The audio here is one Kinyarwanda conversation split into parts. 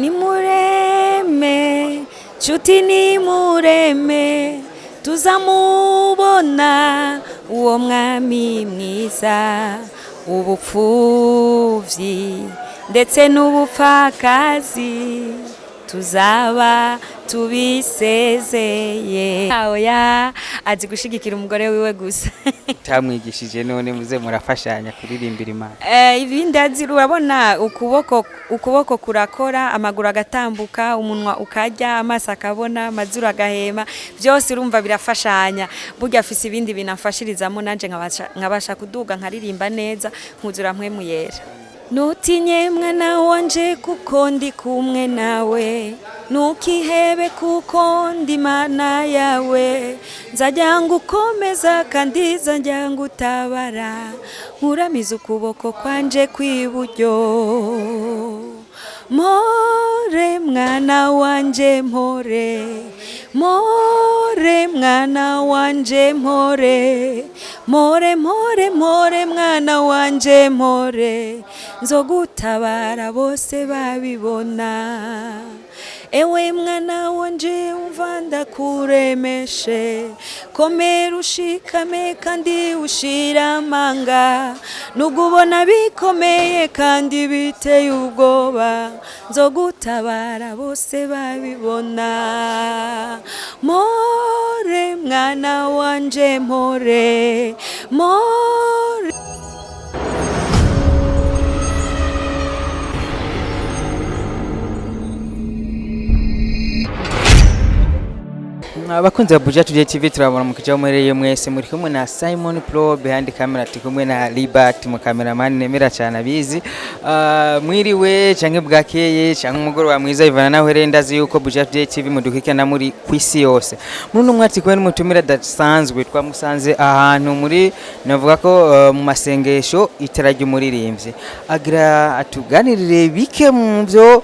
Nimureme, nshuti nimureme, tuzamubona uwo mwami mwiza, ubupfuvyi ndetse n'ubupfakazi tuzaba tubisezeye. Oya azi gushigikira umugore wiwe gusa. Tamwigishije none muze murafashanya kuririmbira Imana. Ibindi azi urabona ukuboko kurakora, amaguru agatambuka, umunwa ukarya, amaso akabona, amazuru agahema, byose urumva birafashanya. Burya afise ibindi binamfashirizamo nanje nkabasha kuduga nkaririmba neza nkuzura mpwemu yera. Nutinye mwana wanje kuko ndi kumwe nawe, nukihebe kuko ndi Imana yawe, nzajya ngukomeza kandi nzajya ngutabara, nkuramiza ukuboko kwanje kw'iburyo. More mwana wanje mpore, more mwana wanje mpore, more more more mwana wanje mpore, nzogutabara bose babibona. Ewe mwana wanje umva ndakuremeshe, komera ushikame kandi ushira amanga, nugubona bikomeye kandi biteye ubwoba, nzogutabara bose babibona. More mwana wanje mpore, more. Abakunzi ba Buja Tugiye TV turabona mukijya muhereye mwese muri kumwe na Simon Pro behind camera, tikumwe na Libert mu cameraman nemera cyane abizi. Mwiriwe canke bwakeye canke umugoroba mwiza ivana nawe rendazi yuko Buja Tugiye TV mudukikana muri kwisi yose. Muno mwati kwe n'umutumira dasanzwe twamusanze ahantu muri navuga ko mu masengesho itarajya umuririmbye. Agira atuganirire bike mu byo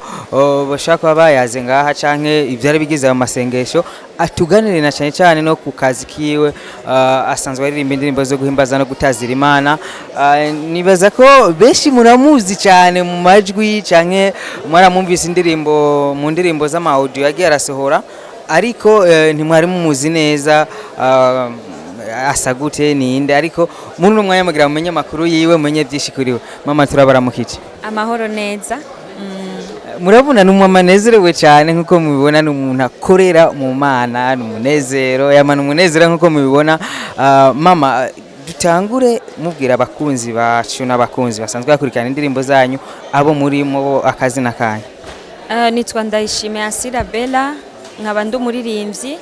bashaka bayaze ngaha canke ivyari bigize mu masengesho, atuganire na cyane no ku kazi kiwe. Asanzwe aririmba indirimbo zo guhimbaza no gutazira Imana. Nibaza ko benshi muramuzi cyane mu majwi canke mwaramumvise indirimbo mu ndirimbo z'ama audio yagiye arasohora, ariko ntimwari mumuzi neza asagute ninde, ariko muri no mwanya mugira mumenye makuru yiwe, mumenye byinshi kuriwe. Mama turabaramukije. Amahoro neza. Murabona n'umwama nezerewe cyane nkuko mubibona, n'umuntu akorera mu Mana, n'umunezero yamana umunezero nkuko mubibona. Mama dutangure mubwira abakunzi bacu n'abakunzi basanzwe bakurikirana indirimbo zanyu abo murimo akazina kanyu. Nitwa Ndayishimiye Asira Bella, nkaba ndumuririmbyi,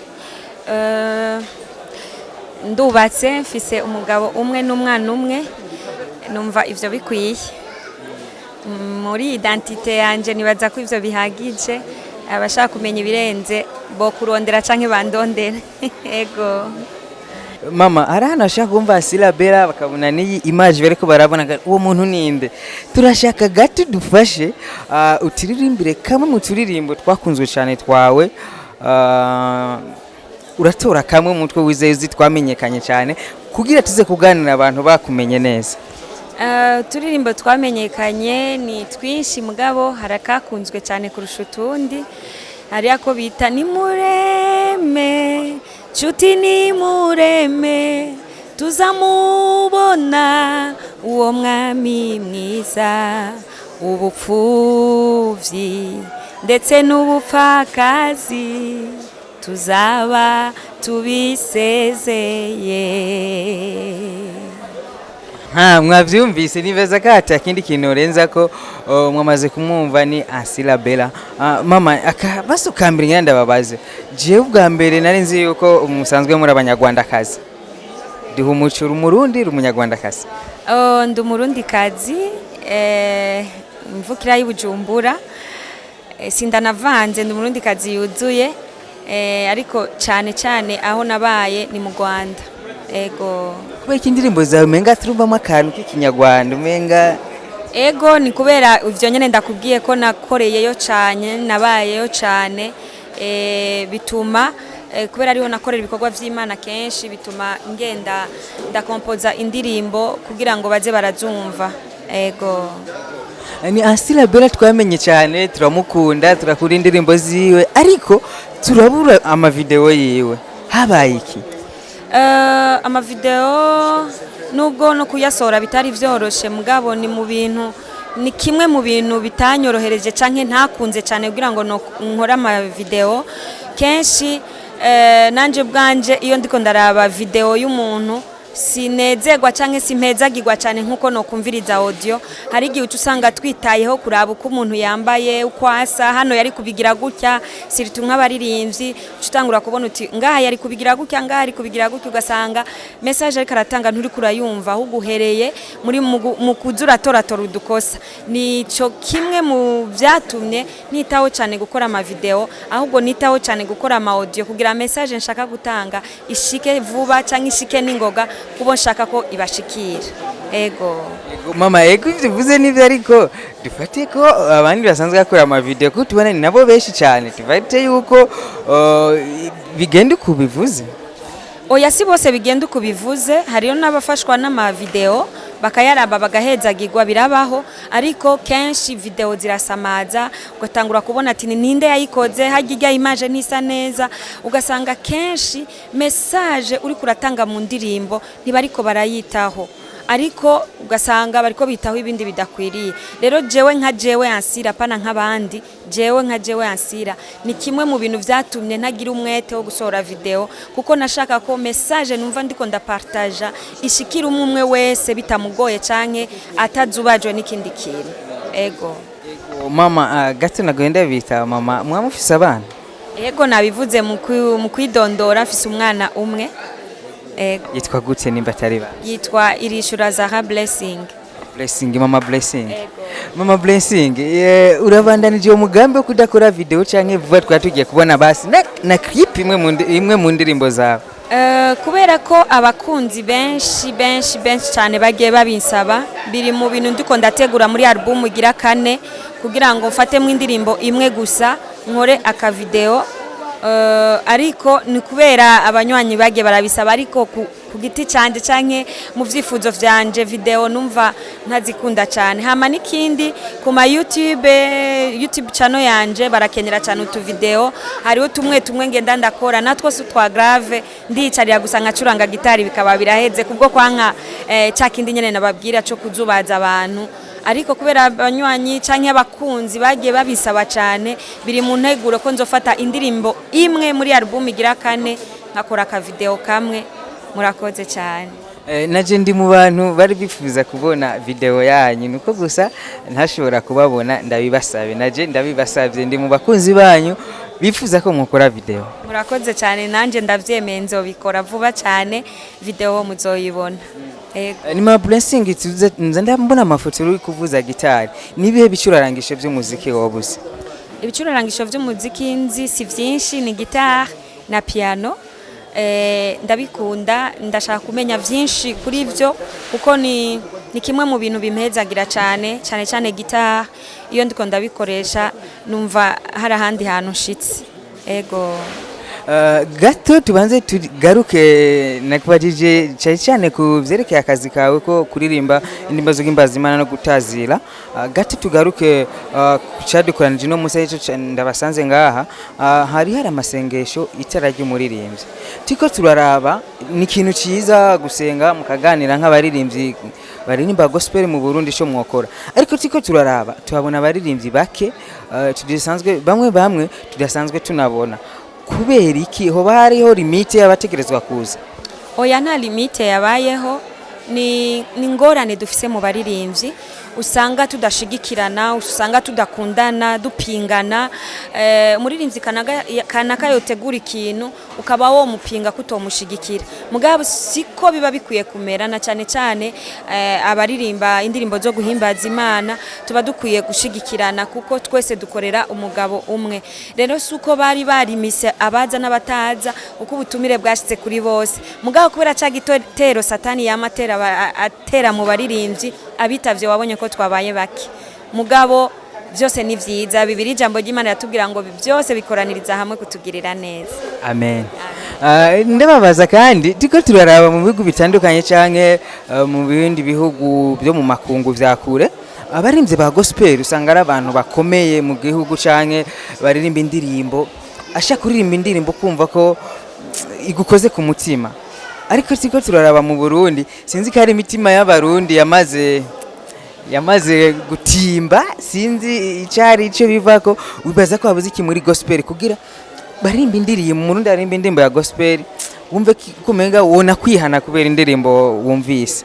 ndubatse mfise umugabo umwe n'umwana umwe, numva ivyo bikwiye muri identite yanje. Nibaza ko ivyo bihagije, abashaka kumenya ibirenze bo kurondera canke bandondera. Ego Mama arana ashaka kumva Asira Bella bakabona ni image bariko barabona uwo muntu ninde. Turashaka gati dufashe utiririmbire kamwe mu turirimbo twakunzwe cyane twawe. Uratora kamwe mu mutwe wizeye twamenyekanye cyane kugira tuze kuganira abantu bakumenye neza. Turirimbo twamenyekanye ni twinshi, mugabo harakakunzwe cyane kurusha utundi. Hari ako bita nimureme, nshuti nimureme, tuzamubona uwo mwami mwiza, ubupfuvyi ndetse n'ubupfakazi tuzaba tubisezeye. Mwavyumvise nibeza kati akindi kintu renza ko mwamaze kumwumva ni Asira Bella. Mama akabasukambira nyanda babaze je ubwa mbere narinzi yuko musanzwe muri abanyarwandakazi. Ndiho umucuru umurundi rumunyarwandakazi. Ndi umurundi kazi, mvukira y'Ibujumbura, sindanavanze, ndi umurundi kazi yuzuye, ariko cyane aho nabaye ni mu Rwanda. Ego kubera indirimbo zawe menga turumvamo akantu k'ikinyarwanda umenga. Ego ni kubera ivyo nyene ndakubwiye ko nakoreyeyo cyane, nabayeyo cyane, bituma kubera ariho nakorera ibikorwa vy'Imana kenshi, bituma ngenda ndakompoza indirimbo kugira ngo baze barazumva. Ego ni Ansila Bella twamenye cyane turamukunda turakunda indirimbo ziwe ariko turabura amavideo yiwe habaye iki amavideo nubwo no kuyasohora bitari vyoroshe mugabo ni mu bintu ni kimwe mu bintu bitanyorohereje canke ntakunze cyane kugira ngo nkora amavideo kenshi nanje bwanje iyo ndiko ndaraba video y'umuntu sinezegwa canke simpezagirwa cyane nkuko no kumviriza audio hari igihe usanga twitayeho kuraba uko umuntu yambaye uko asa hano yari kubigira gutya siritu nk'abaririmbyi utangura kubona uti ngaha yari kubigira gutya ngaha yari kubigira gutya ugasanga message ariko aratanga nturi kurayumva aho guhereye muri mu kuzura toratora udukosa nico kimwe mu byatumye nitaho cyane gukora ama video ahubwo nitaho cyane gukora ama audio kugira message nshaka gutanga ishike vuba canke ishike ningoga kubo nshaka ko ibashikira ego mama ego bivuze nivyo ariko dufate ko abandi basanzwe bakora ama video ko tubona ni nabo beshi cyane tufate yuko bigende kubivuze oya si bose bigende kubivuze hariyo nabafashwa n'ama video bakayaraba bagahezagirwa birabaho ariko kenshi video zirasamaza ugatangura kubona ati ninde yayikoze hajya image ntisa neza ugasanga kenshi message uri kuratanga mu ndirimbo ntibariko barayitaho ariko ugasanga bariko bitaho ibindi bidakwiriye rero jewe nka jewe Ansila pana nk'abandi jewe nka jewe Ansila ni kimwe mu bintu vyatumye ntagira umwete wo gusohora video kuko nashaka ko message numva ndiko ndapartager ishikira umwe wese bitamugoye canke atazubajwe n'ikindi kintu ego mama gato nagenda bita mama mwamufise abana ego nabivuze mu kwidondora afise umwana umwe yitwa gute nimba atari ba yitwa Irishura Zara Blessing mama Blessing mama Blessing urabandanije umugambi wo kudakora video canke vuba twatugiye kubona basi na clip imwe mu ndirimbo zawe kubera ko abakunzi benshi cyane bagiye babinsaba biri mu bintu ndiko ndategura muri album igira 4 kugira ngo mfatemo indirimbo imwe gusa nkore aka video ariko ni kubera abanywanyi bagiye barabisaba ariko ku giti canje canke mu vyifuzo vyanje video numva ntazikunda cyane hama nikindi ku ma YouTube channel yanje barakenera cyane utu video hariho tumwe ngenda ndakora natwo su twa grave ndicarira gusa nkacuranga gitari bikaba biraheze kubwo kwanka cakindi nyene nababwira cyo kuzubaza abantu ariko kubera abanywanyi canke abakunzi bagiye babisaba cyane biri mu nteguro ko nzofata indirimbo imwe muri album igira 4 nkakora ka video kamwe murakoze cyane naje ndi mu bantu bari bifuza kubona video yanyu nuko gusa ntashobora kubabona ndabibasabe naje ndabibasabye ndi mu bakunzi banyu bifuza ko mukora video murakoze cyane nanje ndavyemeye nzobikora vuba cyane video muzoyibona ni ma Blessing tuze ndambona amafoto uri kuvuza gitari nibihe bicurarangisho by'umuziki wabuze ibicurarangisho by'umuziki nzi si vyinshi ni gitari na piano ndabikunda ndashaka kumenya vyinshi kuri ivyo kuko ni kimwe mu bintu bimpezagira cyane gitari iyo ndiko ndabikoresha numva hari ahandi hantu nshitsi ego gato tubanze tugaruke nakubajije cyane ku vyerekeye akazi kawe ko kuririmba indimba zo gimbaza Imana no gutazira gato tugaruke cyadukoranije no musa cyo ndabasanze ngaha hari amasengesho itara ry'umuririmbyi tiko turaraba ni ikintu ciza gusenga mukaganira nk'abaririmbyi baririmba gospel mu Burundi cyo mwokora ariko tiko turaraba tubabona abaririmbyi bake tudasanzwe bamwe tudasanzwe tunabona kubera iki ho bariho limite y'abategerezwa kuza oya nta limite yabayeho ni ngorane dufise mu baririmbyi usanga tudashigikirana usanga tudakundana dupingana umuririmbyi kanaka yotegura ikintu ukaba wo mupinga kutomushigikira mugabo siko biba bikwiye kumera na cyane abaririmba indirimbo zo guhimbaza Imana tuba dukwiye gushigikirana kuko twese dukorera umugabo umwe rero suko bari barimise abaza n'abataza uko ubutumire bwashitse kuri bose mugabo kubera cagitero satani yamatera atera mu baririmbyi abitavye wabonye ko twabaye baki mugabo byose ni vyiza bibiri jambo ry'Imana yatubwira ngo byose bikoraniriza hamwe kutugirira neza amen ndababaza kandi tiko turaraba mu bihugu bitandukanye canke mu bindi bihugu byo mu makungu vya kure abarimvye ba gospel usanga ari abantu bakomeye mu gihugu canke baririmba indirimbo ashaka kuririmba indirimbo kumva ko igukoze ku mutima, ariko siko turaraba mu Burundi sinzi ko ari imitima y'abarundi yamaze gutimba, sinzi icari ico bivako. Wibaza ko habuze iki muri gospel kugira barimba indirimbo, Murundi arimba indirimbo ya gospel wumve kumenga wona kwihana kubera indirimbo wumvise.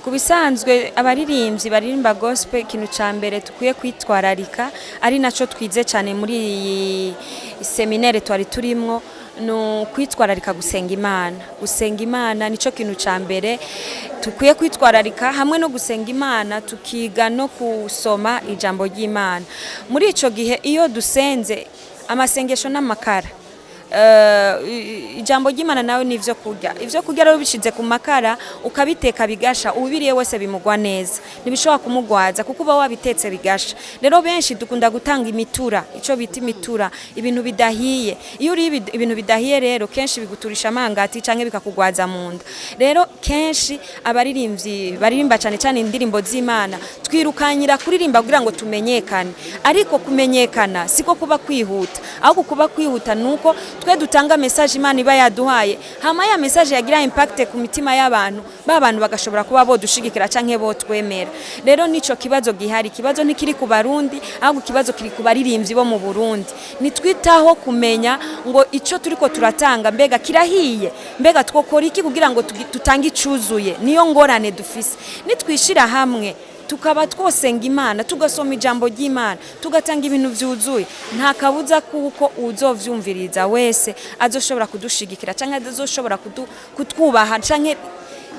Kubisanzwe abaririmbyi baririmba gospel ikintu ca mbere tukwiye kwitwararika ari naco twize cyane muri iyi seminaire twari turimwo no kwitwararika gusenga Imana nico kintu ca mbere tukwiye kwitwararika, hamwe no gusenga Imana tukiga no kusoma ijambo ry'Imana. Muri ico gihe iyo dusenze amasengesho n'amakara ijambo ry'Imana nawe nivyo kurya rero bishize ku makara ukabiteka bigasha, ubiriye wese bimugwa neza, nibishobora kumugwaza kuko uba wabitetse bigasha. Rero benshi dukunda gutanga imitura, ico bita imitura, ibintu bidahiye. Iyo uri ibintu bidahiye rero kenshi biguturisha amangati canke bikakugwaza mu nda. Rero kenshi abaririmbyi baririmba cyane cyane indirimbo z'Imana twirukanyira kuririmba kugira ngo tumenyekane, ariko kumenyekana siko kuba kwihuta, ahubwo kuba kwihuta nuko twe dutanga message Imana iba yaduhaye, hama ya message yagira impact ku mitima y'abantu, babantu bagashobora kuba bo dushigikira canke bo twemera. Rero nico kibazo gihari, kibazo ntikiri ku Barundi ahubwo kibazo kiri ku baririmbyi bo mu Burundi. Nitwitaho kumenya ngo ico turiko turatanga mbega kirahiye, mbega twokora iki kugira ngo tutange icuzuye. Niyo ngorane dufise, nitwishira hamwe tukaba twosenga Imana, tugasoma ijambo ry'Imana, tugatanga ibintu vyuzuye, nta kabuza kuko uzovyumviriza wese azoshobora kudushigikira canke azoshobora kutwubaha canke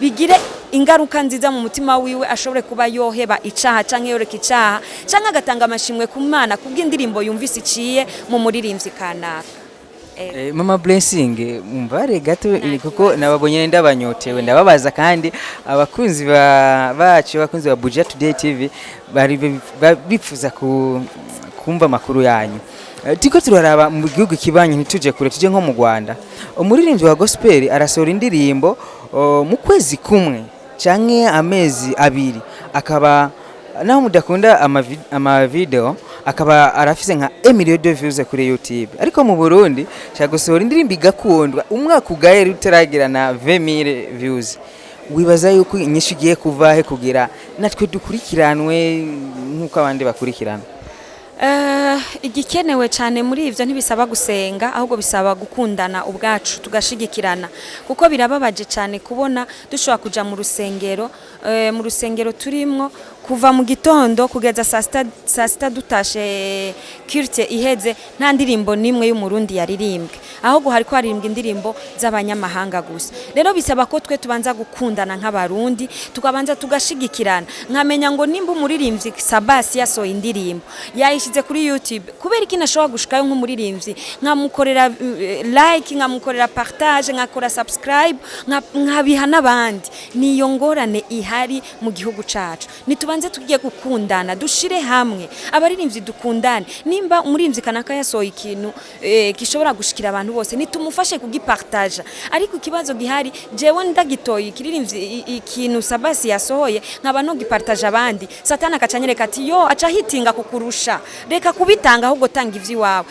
bigire ingaruka nziza mu mutima wiwe, ashobore kuba yoheba icaha canke yoreka icaha canke agatanga amashimwe ku Mana kubw'indirimbo yumvise iciye mu muririmbyi kanaka. Mama Blessing umvare gato kuko nababonye ndabanyotewe ndababaza, kandi abakunzi bacu abakunzi ba Buja Today TV bari bifuza kumva makuru yanyu. Tiko turaraba mu gihugu kibanye ntituje kure, tuje nko mu Rwanda. Umuririmbyi wa gospel arasohora indirimbo mu kwezi kumwe canke amezi abiri, akaba naho mudakunda ama video akaba arafise nka 1 million de views kuri YouTube. Ariko mu Burundi cyagusohora indirimbo igakundwa umwaka ugaye rutaragira na 20,000 views. Wibaza yuko inyishu giye kuvahe kugira natwe dukurikiranwe nkuko abandi bakurikirana? Igikenewe cyane muri ivyo ntibisaba gusenga, ahubwo bisaba gukundana ubwacu tugashigikirana, kuko birababaje cyane kubona dushobora kuja mu rusengero turimwo kuva mu gitondo kugeza saa sita dutashe kirte iheze nta ndirimbo nimwe y'umurundi yaririmbwe, ahubwo hariko haririmbwa indirimbo z'abanyamahanga gusa. Rero bisaba ko twe tubanza gukundana nk'abarundi, tukabanza tugashigikirana, nkamenya ngo nimba umuririmbyi Sabasi yasohoye indirimbo yayishize kuri YouTube, kubera iki nashobora gushikayo nk'umuririmbyi nkamukorera like, nkamukorera partage, nkakora subscribe, nkabiha n'abandi. Niyo ngorane ihari mu gihugu cacu. Nitubanze tugiye gukundana, dushire hamwe, abaririmbyi dukundane. Nimba umuririmbyi kanaka yasohoye ikintu gishobora gushikira abantu bose, nitumufashe kugipartage. Ariko ikibazo gihari, jewe ndagitoye ikiririmbyi ikintu Sabasi yasohoye nkaba no gipartage abandi, satana akacanyereka ati yo aca hitinga kukurusha, reka kubitanga ahubwo tanga ivyi wawe.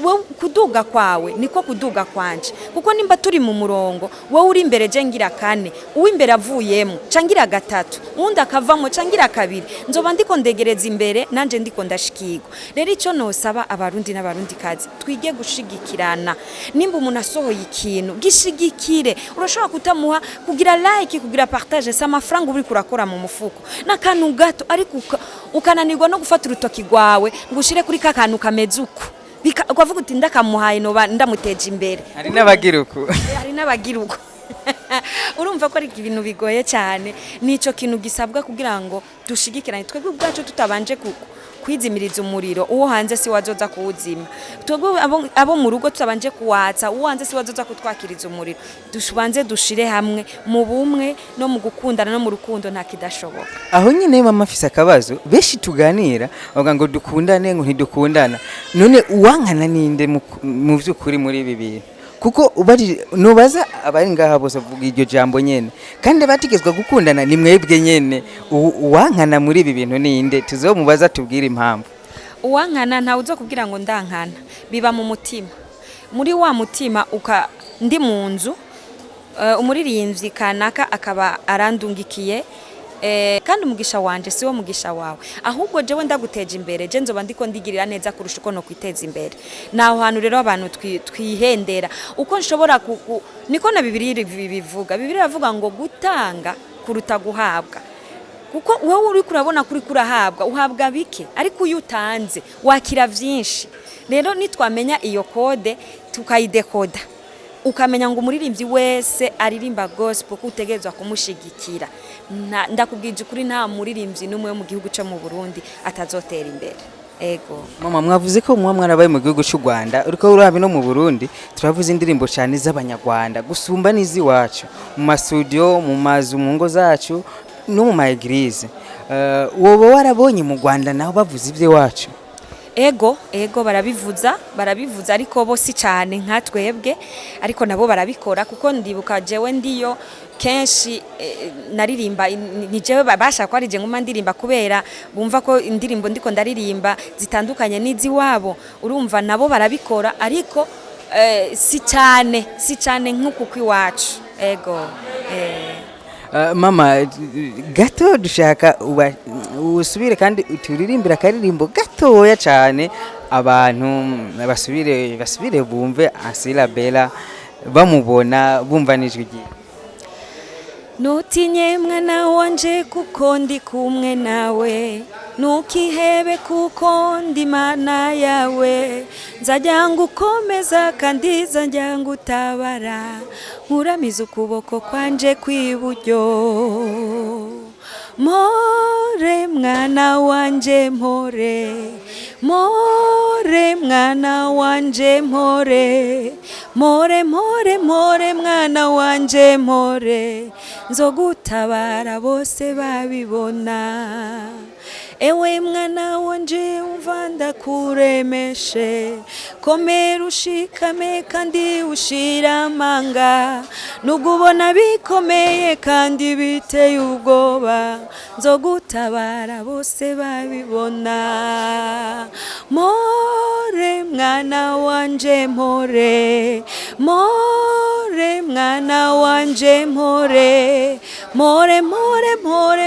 Wowe kuduga kwawe niko kuduga kwanje, kuko nimba turi mu murongo, wowe uri imbere je ngira kane, uw'imbere avuyemo cangira gatatu, undi akavamo cangira kabiri, nzoba ndiko ndegereza imbere nanje ndiko ndashikirwa. Rero ico nosaba abarundi n'abarundi kazi, twige gushigikirana. Nimba umuntu asohoye ikintu gishigikire, urashobora kutamuha kugira like, kugira partage, sama franga uri kurakora mu mufuko n'akantu gato, ariko ukananirwa no gufata urutoki rwawe ngushire kuri kakantu kamezuko ukavuga uti ndakamuhaye no ndamuteje imbere. Hari n'abagiruko hari n'abagiruko urumva ko ari ibintu bigoye cyane. Nico kintu gisabwa kugira ngo dushigikirane twebwe ubwacu tutabanje kwizimiriza umuriro, uwo hanze si wazoza kuwuzima. Twebwe abo mu rugo tutabanje kuwatsa, uwo hanze si wazoza kutwakiriza umuriro. Dushubanze dushire hamwe mu bumwe no mu gukundana no mu rukundo nta kidashoboka. Aho nyine mama afise akabazo beshi tuganira bavuga ngo dukundane ngo ntidukundana, none uwankana ninde mu vyukuri muri ibi bintu? kuko ubari nubaza abari ngaha bose vuga iryo jambo nyene kandi batigezwa gukundana ni mwebwe nyene uwankana muri ibi bintu ninde tuzomubaza tubwire impamvu uwankana ntawe uzokubwira ngo ndankana biba mu mutima muri wa mutima ndi mu nzu umuririmbyi kanaka akaba arandungikiye kandi umugisha wanje siwo mugisha wawe ahubwo jewe ndaguteje imbere je nzoba ndiko ndigirira neza kurusha uko no kwiteza imbere naho hantu rero abantu twihendera uko nshobora niko na Bibiliya bivuga Bibiliya iravuga ngo gutanga kuruta guhabwa kuko wewe uri kurabona kuri kurahabwa uhabwa bike ariko uyu utanze wakira vyinshi rero nitwamenya iyo kode tukayidekoda ukamenya ngo umuririmbyi wese aririmba gospel kutegezwa kumushigikira ndakubwije kuri nta muririmbyi numwe mu gihugu cyo mu Burundi atazotera imbere ego mama mwavuze ko mwarabaye mu gihugu cy'u Rwanda uriko urabi no mu Burundi turavuze indirimbo cyane z'abanyarwanda gusumba nizi wacu mu masudio mu mazu mu ngo zacu no mu maeglise wowe warabonye mu Rwanda naho bavuze ibye wacu ego barabivuza ariko bo si cyane nka twebwe ariko nabo barabikora kuko ndibuka jewe ndiyo kenshi naririmba ni jewe babasha ko ari je nguma ndirimba kubera bumva ko indirimbo ndiko ndaririmba zitandukanye n'izi wabo urumva nabo barabikora ariko si cyane nk'uko kwiwacu ego mama gato dushaka usubire kandi turirimbira karirimbo gatoya cyane abantu basubire bumve Ansila Bella bamubona bumva nijwi giye Nutinye mwana wanje kuko ndi kumwe nawe nukihebe kuko ndi mana yawe nzajya ngukomeza kandi nzajya ngutabara nkuramiza ukuboko kwanje kw'iburyo more mwana wanje more mwana wanje more mwana wanje more nzogutabara bose babibona ewe mwana wanje umva ndakuremeshe komera ushikame kandi ushira amanga nugubona bikomeye kandi biteye ubwoba nzogutabara bose babibona more mwana wanje more mwana wanje more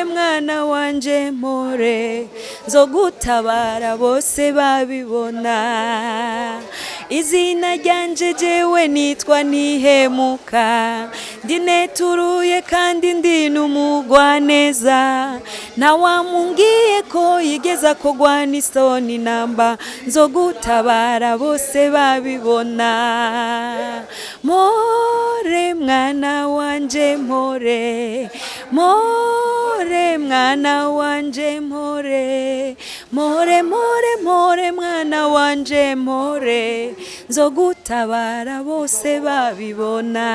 mwana wanje more nzogutabara bose babibona izina ryanje jewe nitwa Nihemuka ndineturuye kandi ndi n'umugwaneza ntawamungiye ko yigeza kogwana isoni namba nzogutabara bose babibona more mwana wanje more mwana wanje more mwana wanje more nzogutabara bose babibona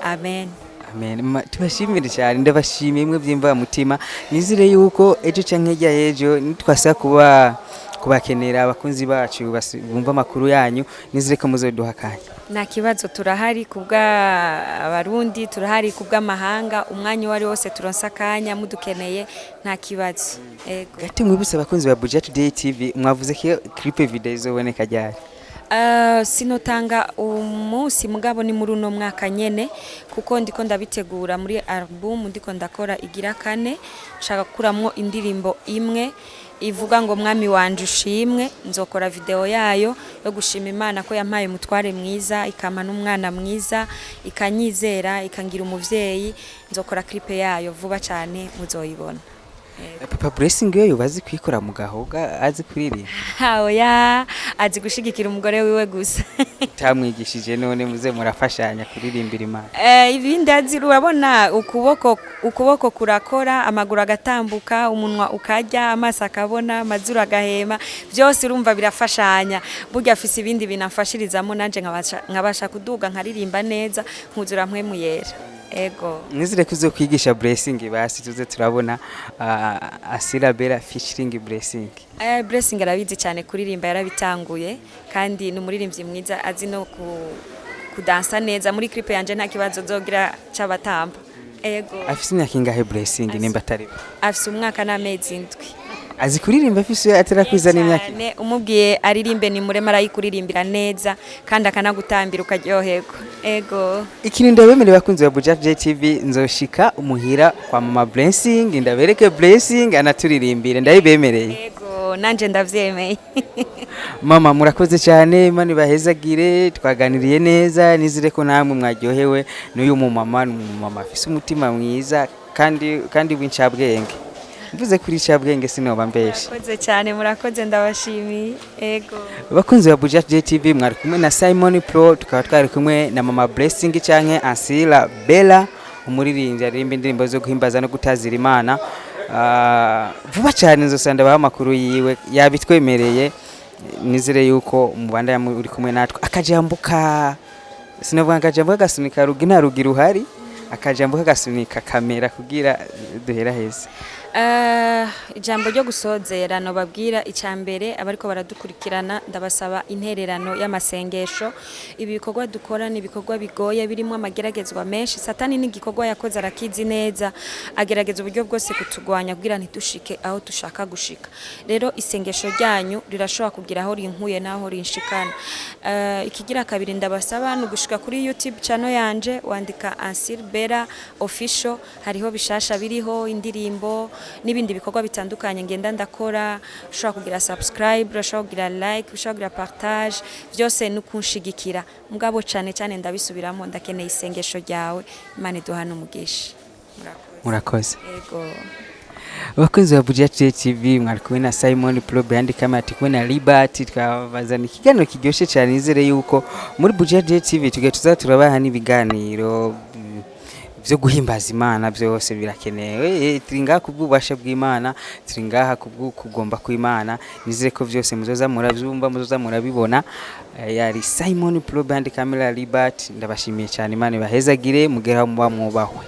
amen amen tubashimire cyane ndabashimiye mwe byimva mutima nizire yuko ejo canke rya ejo nitwasa kubakenera abakunzi bacu bumva makuru yanyu nizire ko muzoduha kanya na kibazo turahari kubwa abarundi turahari kubwa mahanga umwanya wari wose turonsa kanya mudukeneye nta kibazo ego gati mwibuse abakunzi ba Buja Today TV mwavuze ko clip video izoboneka ryari sinotanga umunsi mugabo ni muri uno mwaka nyene kuko ndiko ndabitegura muri album ndiko ndakora igira kane nshaka kuramwo indirimbo imwe ivuga ngo mwami wanje ushimwe nzokora video yayo yo gushima Imana ko yampaye umutware mwiza ikama n'umwana mwiza ikanyizera ikangira umuvyeyi nzokora clip yayo vuba cyane muzoyibona Papa Blessing yo bazi kwikora mu gahoga azi kuririmba oya azi gushigikira umugore wiwe gusa tamwigishije none muze murafashanya kuririmbira Imana ibindi azi urabona ukuboko kurakora amaguru agatambuka umunwa ukarya amaso akabona amazuru agahema byose urumva birafashanya burya afise ibindi binafashirizamo nanje nkabasha kuduga nkaririmba neza nkuzura mpwe muyera ego nizire ko uzokwigisha Blessing basi tuze turabona Asila Bella featuring Blessing. Blessing arabizi cyane kuririmba, yarabitanguye kandi ni umuririmbyi mwiza azi no kudansa neza. Muri clip yanje nta kibazo zogira cy'abatamba. Ego Afise imyaka ingahe Blessing nimba atari? afise umwaka n'amezi 7. Azi kuririmba afise atarakwiza n'imyaka. Umubwiye aririmbe ni murema arayikuririmbira neza kandi akanagutambira ukaryoherwa. Ego Ikintu ndabemere bakunze ba Buja TV nzoshika umuhira kwa mama Blessing ndabereke Blessing anaturirimbire ndayibemereye. Ego nanje ndavyemeye. Mama murakoze cyane, Imana ibahezagire, twaganiriye neza, nizire ko namwe mwaryohewe n'uyu mama afise umutima mwiza kandi w'incabwenge. Mvuze kuri cyabwenge sinoba mbeshe. Murakoze cyane, murakoze ndabashimiye. Ego Bakunze ba Buja TV mwari kumwe na Simon Pro, tukaba twari kumwe na mama Blessing canke Asila Bella, umuririmbyi aririmba indirimbo zo guhimbaza no gutazira Imana. Vuba cyane nzosanda baha makuru yiwe yabitwemereye. Nizire yuko mubanda uri kumwe natwe. Akajambuka sinavuga akajambuka gasunika rugina rugira uhari, akajambuka gasunika kamera kugira duhera heza. Ijambo ryo gusozera no babwira icambere abariko baradukurikirana, ndabasaba intererano y'amasengesho. Ibi bikorwa dukora ni bikorwa bigoye birimo amageragezwa menshi. Satani ni gikorwa yakoze arakizi neza, agerageza uburyo bwose kutugwanya kugira ntidushike aho dushaka gushika. Rero isengesho ryanyu rirashobora kugira aho rinkuye naho rinshikana. Ikigira kabiri ndabasaba no gushika kuri YouTube channel yanje, wandika Asila Bella official, hariho bishasha biriho indirimbo n'ibindi bikorwa bitandukanye ngenda ndakora. Ushobora kugira subscribe, ushobora kugira like, ushobora kugira partage, byose nukunshigikira. Mugabo cyane cyane ndabisubiramo, ndakeneye isengesho ryawe. Imana iduhana umugisha. Murakoze. Ego Bakunze ba Buja TV mwari kumwe na Simon Pro behind camera, kumwe na Liberty, twabazana ikiganiro kiryoshe cyane. Nizere yuko muri Buja TV tugiye turabaha n'ibiganiro byo guhimbaza Imana, byose birakenewe. Turingaha kubw'ubasha bw'Imana, turingaha kubw'ukugomba kw'Imana. Nizere ko byose muzoza murabyumva, muzoza murabibona. Yari Simon Pro behind camera Liberty, ndabashimiye cyane. Imana ibahezagire mugera mu mwubaho.